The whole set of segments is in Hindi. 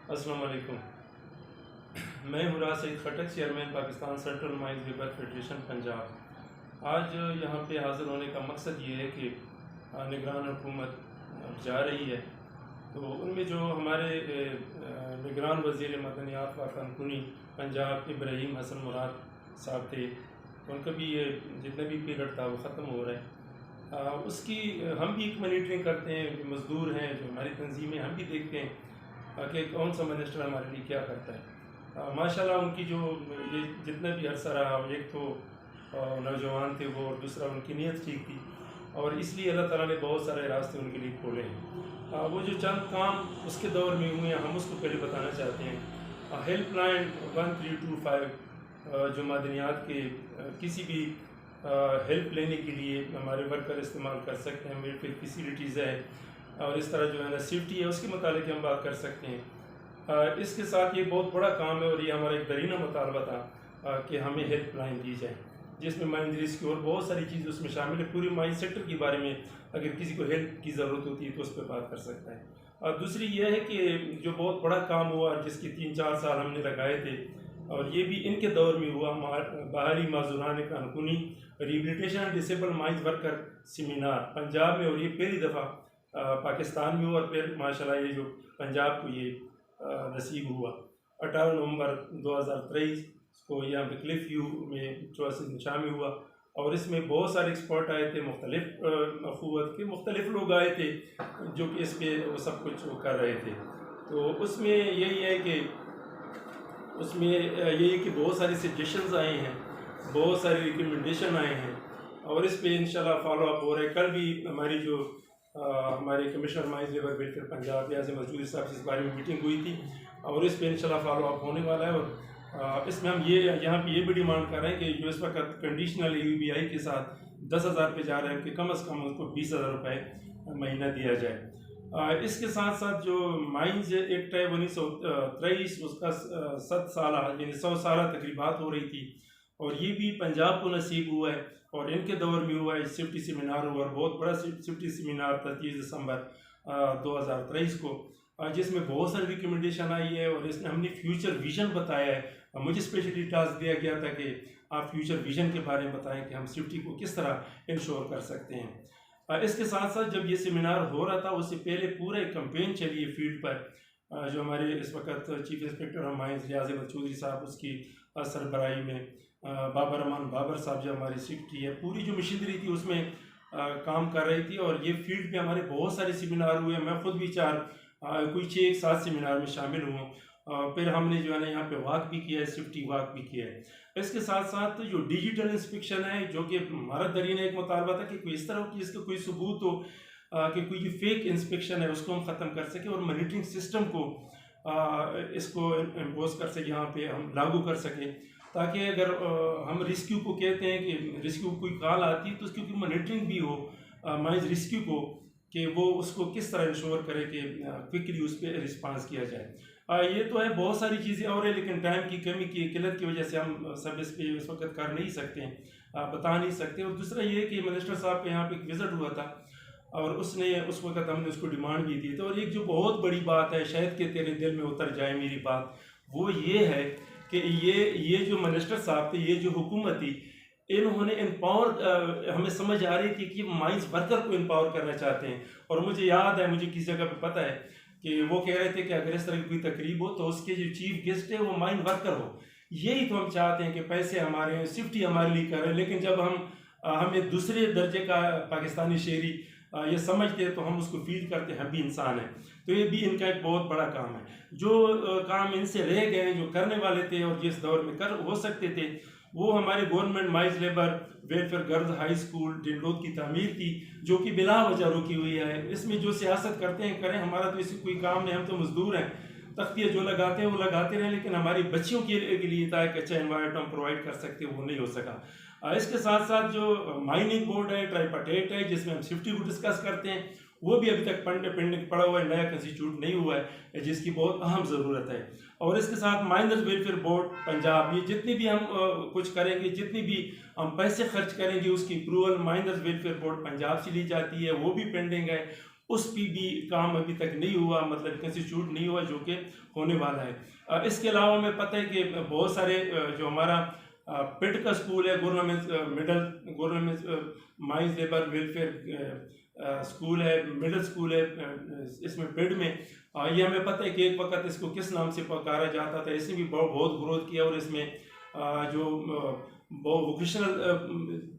अस्सलाम वालेकुम। मैं हूँ Raj Saeed Khattak, chairman Pakistan central mines labour federation Punjab. आज यहाँ पे हाज़िर होने का मकसद ये है कि निगरान हुकूमत जा रही है, तो उनमें जो हमारे निगरान वज़ीर मदनियात व कानूनी पंजाब इब्राहीम हसन मुराद साहब थे, उनका भी ये जितना भी पीरियड था वो ख़त्म हो रहा है। उसकी हम भी एक मॉनिटरिंग करते हैं, जो मज़दूर हैं, जो हमारी तंजीमें, हम भी देखते हैं कि कौन सा मिनिस्टर हमारे लिए क्या करता है। माशाल्लाह उनकी जो ये जितना भी अरसा रहा, एक तो नौजवान थे वो, और दूसरा उनकी नीयत ठीक थी, और इसलिए अल्लाह ताला ने बहुत सारे रास्ते उनके लिए खोले हैं। वो जो चंद काम उसके दौर में हुए हैं, हम उसको पहले बताना चाहते हैं। हेल्पलाइन 1325 जो मदनियात के किसी भी हेल्प लेने के लिए हमारे वर्कर इस्तेमाल कर सकते हैं, वेलफेयर फैसिलिटीज़ है, और इस तरह जो है ना सेफ्टी है, उसके मुतालिक हम बात कर सकते हैं। इसके साथ ये बहुत बड़ा काम है, और ये हमारा एक दरीना मुतालबा था कि हमें हेल्पलाइन दी जाए, जिसमें माइंस रिस्क की और बहुत सारी चीज़ें उसमें शामिल है। पूरी माइंस सेक्टर के बारे में अगर किसी को हेल्प की ज़रूरत होती है तो उस पर बात कर सकता है। और दूसरी ये है कि जो बहुत बड़ा काम हुआ, जिसके 3-4 साल हमने लगाए थे, और ये भी इनके दौर में हुआ, बाहरी माजूरान कानूनी rehabilitation disable mines worker seminar Punjab में, और ये पहली दफ़ा पाकिस्तान में हुआ, और फिर माशाल्लाह ये जो पंजाब को ये नसीब हुआ। 18 नवंबर 2023 को यहाँ पे क्लिफ व्यू में चौसा में हुआ, और इसमें बहुत सारे एक्सपर्ट आए थे, मुख्तलिफ अखुवत के मुख्तलिफ लोग आए थे जो कि इस पर वो सब कुछ कर रहे थे। तो उसमें यही है कि बहुत सारे सजेशंस आए हैं, बहुत सारे रिकमेंडेशन आए हैं, और इस पे इंशाल्लाह फॉलो अप हो रहा है। कल भी हमारी जो हमारे commissioner mines labour welfare Punjab याज़ मजदूरी साहब से इस बारे में मीटिंग हुई थी, और इस पे इंशाल्लाह फॉलो अप होने वाला है। और इसमें हम यहाँ पे ये भी डिमांड कर रहे हैं कि जो इस वक्त कंडीशनल UBI के साथ 10,000 पे जा रहे हैं कि कम से कम उसको 20,000 रुपये महीना दिया जाए। इसके साथ साथ जो माइंस एक्ट है 1923, उसका 7 साल यानी 100 साल तकरीबात हो रही थी, और ये भी पंजाब को नसीब हुआ है, और इनके दौर में हुआ है। सेफ्टी सेमिनार हुआ, और बहुत बड़ा सेफ्टी सेमिनार था 30 दिसंबर 2023 को, जिसमें बहुत सारी रिकमेंडेशन आई है, और इसमें हमने फ्यूचर विजन बताया है। मुझे स्पेशली टास्क दिया गया था कि आप फ्यूचर विजन के बारे में बताएं कि हम सेफ्टी को किस तरह इंश्योर कर सकते हैं। इसके साथ साथ जब ये सेमिनार हो रहा था, उससे पहले पूरा एक कैंपेन चली है फील्ड पर, जो हमारे इस वक्त चीफ इंस्पेक्टर ऑफ माइंस रियाज अहमद चौधरी साहब, उसकी सरबराही में बाबर रहमान बाबर साहब जो हमारी सेक्रेटरी है, पूरी जो मशीनरी थी उसमें काम कर रही थी। और ये फील्ड में हमारे बहुत सारे सेमिनार हुए, मैं खुद भी कोई 6-7 सेमिनार में शामिल हूँ। फिर हमने जो है ना यहाँ पे वॉक भी किया है, सेफ्टी वॉक भी किया है। इसके साथ साथ जो डिजिटल इंस्पेक्शन है, जो कि हमारा दरीना एक मुतालबा था कि कोई इस तरह की इसका कोई सबूत हो कि कोई जो फेक इंस्पेक्शन है उसको हम ख़त्म कर सकें, और मॉनिटरिंग सिस्टम को इसको इम्पोज कर सकें, यहाँ पे हम लागू कर सकें, ताकि अगर हम रिस्क्यू को कहते हैं कि रिस्क्यू कोई कॉल आती है तो उसकी मॉनिटरिंग भी हो माइंस रिस्क्यू को, कि वो उसको किस तरह इंश्योर करे कि क्विकली उस पर रिस्पांस किया जाए। ये तो है, बहुत सारी चीज़ें और है, लेकिन टाइम की कमी की किल्लत की वजह से हम सब इस पर इस वक्त कर नहीं सकते हैं, बता नहीं सकते। और दूसरा ये कि मिनिस्टर साहब के यहाँ पे एक विज़िट हुआ था, और उसने उस वक्त हमने उसको डिमांड भी दी थी। और एक जो बहुत बड़ी बात है, शायद कि तेरे दिल में उतर जाए मेरी बात, वो ये है कि ये जो मिनिस्टर साहब थे, ये जो हुकूमत थी, इन्होंने एम्पावर, हमें समझ आ रही थी कि माइंस वर्कर को एम्पावर करना चाहते हैं। और मुझे याद है, मुझे किसी जगह पे पता है कि वो कह रहे थे कि अगर इस तरह की कोई तकरीब हो तो उसके जो चीफ गेस्ट है वो माइंस वर्कर हो। यही तो हम चाहते हैं कि पैसे हमारे हैं, सेफ्टी हमारे लिए करें, लेकिन जब हमें दूसरे दर्जे का पाकिस्तानी शहरी ये समझते हैं तो हम उसको फील करते हैं हम भी इंसान हैं। तो ये भी इनका एक बहुत बड़ा काम है। जो काम इनसे रह गए, जो करने वाले थे और जिस दौर में कर हो सकते थे, वो हमारे government mines labour welfare girls high school Dandot की तामीर थी, जो कि बिला वजह रुकी हुई है। इसमें जो सियासत करते हैं करें, हमारा तो इससे कोई काम नहीं, हम तो मजदूर हैं, तख्तियाँ जो लगाते हैं वो लगाते रहे, लेकिन हमारी बच्चियों के लिए था एक अच्छा एनवायरमेंट हम प्रोवाइड कर सकते हैं, वो नहीं हो सका। इसके साथ साथ जो माइनिंग बोर्ड है, ट्राइपार्टाइट है, जिसमें हम सेफ्टी को डिस्कस करते हैं, वो भी अभी तक पेंडिंग पड़ा हुआ है, नया कंस्टिट्यूट नहीं हुआ है, जिसकी बहुत अहम ज़रूरत है। और इसके साथ माइनर्स वेलफेयर बोर्ड पंजाब, ये जितनी भी हम कुछ करेंगे, जितनी भी हम पैसे खर्च करेंगे, उसकी approval miners welfare board Punjab से ली जाती है, वो भी पेंडिंग है। उस पर भी काम अभी तक नहीं हुआ, मतलब इंस्टीट्यूट नहीं हुआ, जो कि होने वाला है। इसके अलावा हमें पता है कि बहुत सारे जो हमारा पिट का स्कूल है, government mines labour welfare school है, मिडिल स्कूल है इसमें पिड में। ये हमें पता है कि एक वक्त इसको किस नाम से पुकारा जाता था। इसने भी बहुत ग्रोथ किया और इसमें जो वोकेशनल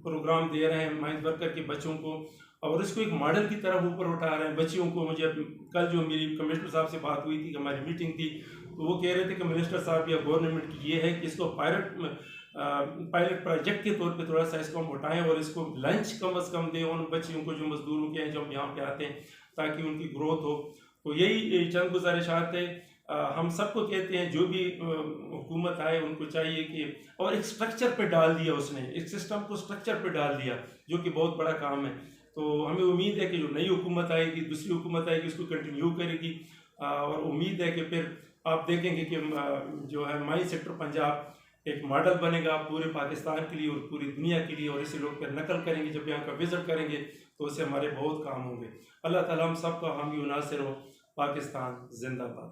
प्रोग्राम दे रहे हैं माइंस वर्कर के बच्चों को, और इसको एक मॉडल की तरफ ऊपर उठा रहे हैं बच्चियों को। मुझे कल जो मेरी कमिश्नर साहब से बात हुई थी, हमारी मीटिंग थी, तो वो कह रहे थे कि मिनिस्टर साहब या गवर्नमेंट की ये है कि इसको पायलट प्रोजेक्ट के तौर पे थोड़ा सा इसको हम उठाएं और इसको लंच कम अज़ कम दें उन बच्चियों को जो मजदूरों के हैं, जो यहाँ पे आते हैं, ताकि उनकी ग्रोथ हो। तो यही चंद गुजारिशात है। हम सबको कहते हैं जो भी हुकूमत आए उनको चाहिए कि, और एक स्ट्रक्चर पे डाल दिया उसने, एक सिस्टम को स्ट्रक्चर पे डाल दिया, जो कि बहुत बड़ा काम है। तो हमें उम्मीद है कि जो नई हुकूमत आएगी, दूसरी हुकूमत आएगी, उसको कंटिन्यू करेगी। और उम्मीद है कि फिर आप देखेंगे कि जो है माई सेक्टर पंजाब एक मॉडल बनेगा पूरे पाकिस्तान के लिए और पूरी दुनिया के लिए, और इसे लोग फिर नकल करेंगे जब यहाँ का विजिट करेंगे, तो उससे हमारे बहुत काम होंगे। अल्लाह ताला हम सबका हामी नासिर हो। पाकिस्तान जिंदाबाद।